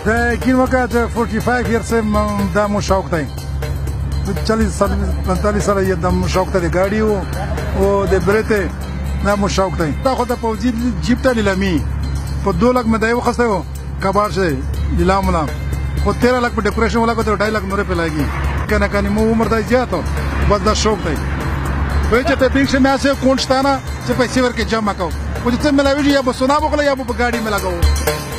یقین وکړه 45 ایئر سے دا مو شوق دی 40-45 سال یې د شوق ته د گاډي او د برته دا مو شوق دی دا خو د پوزي جیب ته لیلامي په 2 لک مې دا وخسته و کبار شه لیلامونه خو 13 لک په ډیکوریشن ولا کو 2.5 لک نور په لګي کنه کنه مو عمر دا زیاتو بس دا شوق دی وای چې ته دې چې مې اسه کونټستانه چې پیسې ورکې جمع کاو او چې ملاوي یا په سونا بوکله یا په گاډي مې لګاو